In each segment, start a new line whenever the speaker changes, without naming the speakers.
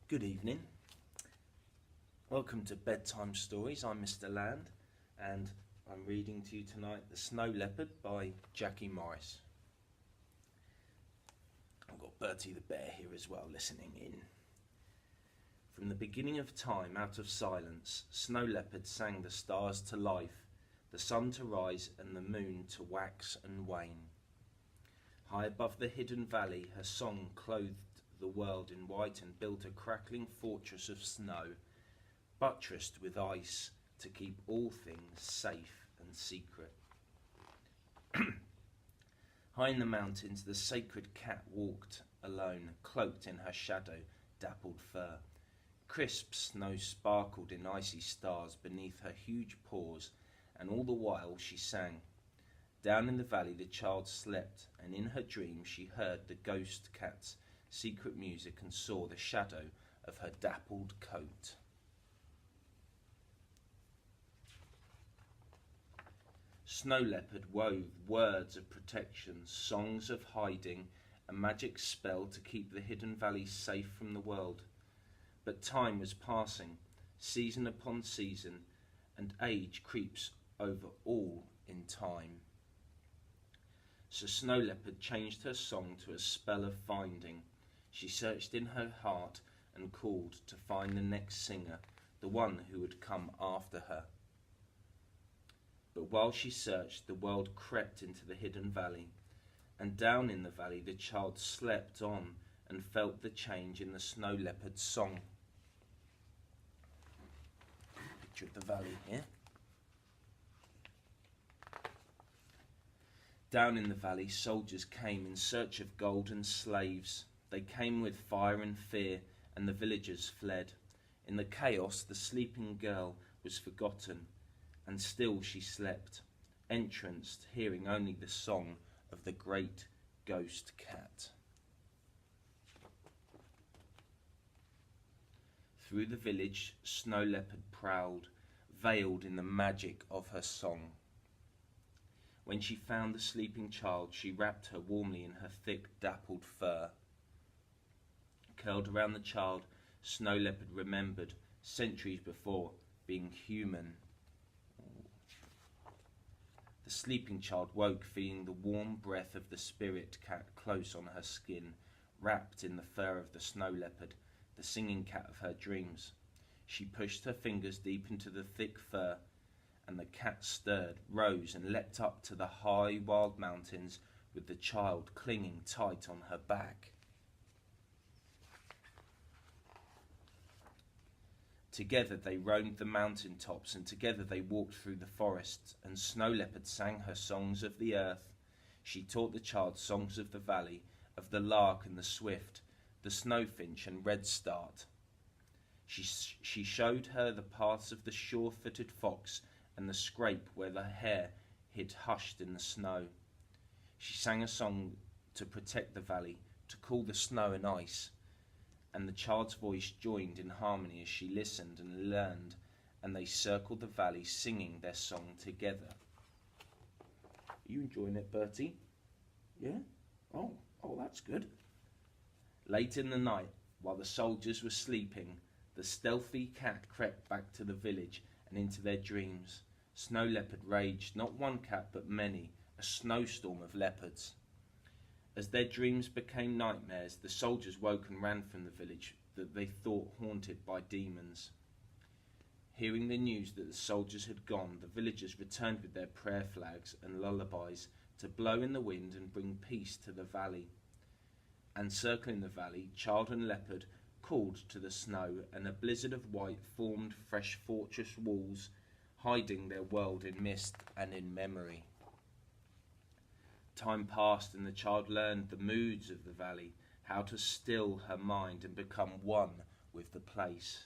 Good evening. Welcome to Bedtime Stories. I'm Mr. Land and I'm reading to you tonight The Snow Leopard by Jackie Morris. I've got Bertie the bear here as well listening in. From the beginning of time, out of silence, Snow Leopard sang the stars to life, the sun to rise and the moon to wax and wane. High above the hidden valley, her song clothed the world in white and built a crackling fortress of snow, buttressed with ice to keep all things safe and secret. High in the mountains, the sacred cat walked alone, cloaked in her shadow, dappled fur. Crisp snow sparkled in icy stars beneath her huge paws, and all the while she sang. Down in the valley the child slept, and in her dream she heard the ghost cat's secret music and saw the shadow of her dappled coat. Snow Leopard wove words of protection, songs of hiding, a magic spell to keep the hidden valley safe from the world. But time was passing, season upon season, and age creeps over all in time. So Snow Leopard changed her song to a spell of finding. She searched in her heart and called to find the next singer, the one who would come after her. But while she searched, the world crept into the hidden valley, and down in the valley the child slept on and felt the change in the Snow Leopard's song. Picture of the valley here. Down in the valley, soldiers came in search of gold and slaves. They came with fire and fear, and the villagers fled. In the chaos, the sleeping girl was forgotten, and still she slept, entranced, hearing only the song of the great ghost cat. Through the village, Snow Leopard prowled, veiled in the magic of her song. When she found the sleeping child, she wrapped her warmly in her thick, dappled fur. Curled around the child, Snow Leopard remembered, centuries before, being human. The sleeping child woke, feeling the warm breath of the spirit cat close on her skin, wrapped in the fur of the Snow Leopard, the singing cat of her dreams. She pushed her fingers deep into the thick fur, and the cat stirred, rose, and leapt up to the high wild mountains with the child clinging tight on her back. Together they roamed the mountain tops, and together they walked through the forests, and Snow Leopard sang her songs of the earth. She taught the child songs of the valley, of the lark and the swift, the snowfinch and redstart. She showed her the paths of the sure-footed fox and the scrape where the hare hid hushed in the snow. She sang a song to protect the valley, to cool the snow and ice, and the child's voice joined in harmony as she listened and learned, and they circled the valley singing their song together. Are you enjoying it, Bertie? Yeah? Oh, that's good. Late in the night, while the soldiers were sleeping, the stealthy cat crept back to the village and into their dreams. Snow Leopard raged, not one cat but many, a snowstorm of leopards. As their dreams became nightmares, the soldiers woke and ran from the village that they thought haunted by demons. Hearing the news that the soldiers had gone, the villagers returned with their prayer flags and lullabies to blow in the wind and bring peace to the valley. And circling the valley, child and leopard called to the snow, and a blizzard of white formed fresh fortress walls, hiding their world in mist and in memory. Time passed, and the child learned the moods of the valley, how to still her mind and become one with the place.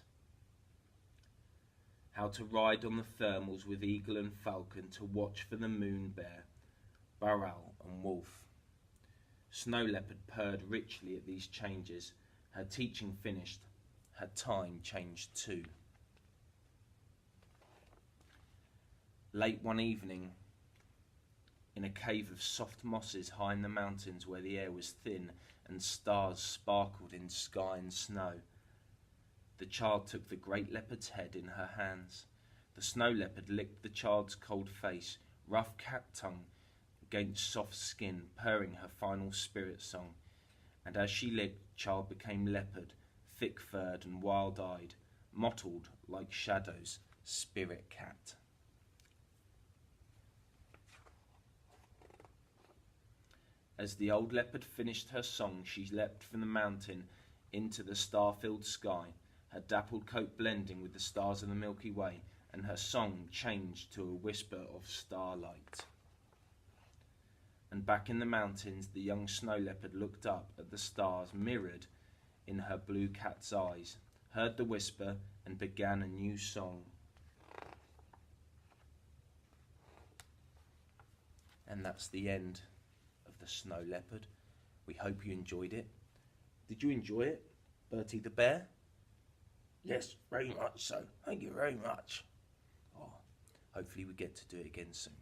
How to ride on the thermals with eagle and falcon, to watch for the moon bear, burrowel and wolf. Snow Leopard purred richly at these changes. Her teaching finished, her time changed too. Late one evening, in a cave of soft mosses high in the mountains where the air was thin and stars sparkled in sky and snow, The child took the great leopard's head in her hands. The snow leopard licked the child's cold face, rough cat tongue against soft skin, purring her final spirit song. And as she licked, child became leopard, thick-furred and wild-eyed, mottled like Shadow's spirit cat. As the old leopard finished her song, she leapt from the mountain into the star-filled sky, her dappled coat blending with the stars of the Milky Way, and her song changed to a whisper of starlight. And back in the mountains, the young snow leopard looked up at the stars mirrored in her blue cat's eyes, heard the whisper, and began a new song. And that's the end of the Snow Leopard. We hope you enjoyed it. Did you enjoy it, Bertie the Bear?
Yes, very much so. Thank you very much.
Oh, hopefully we get to do it again soon.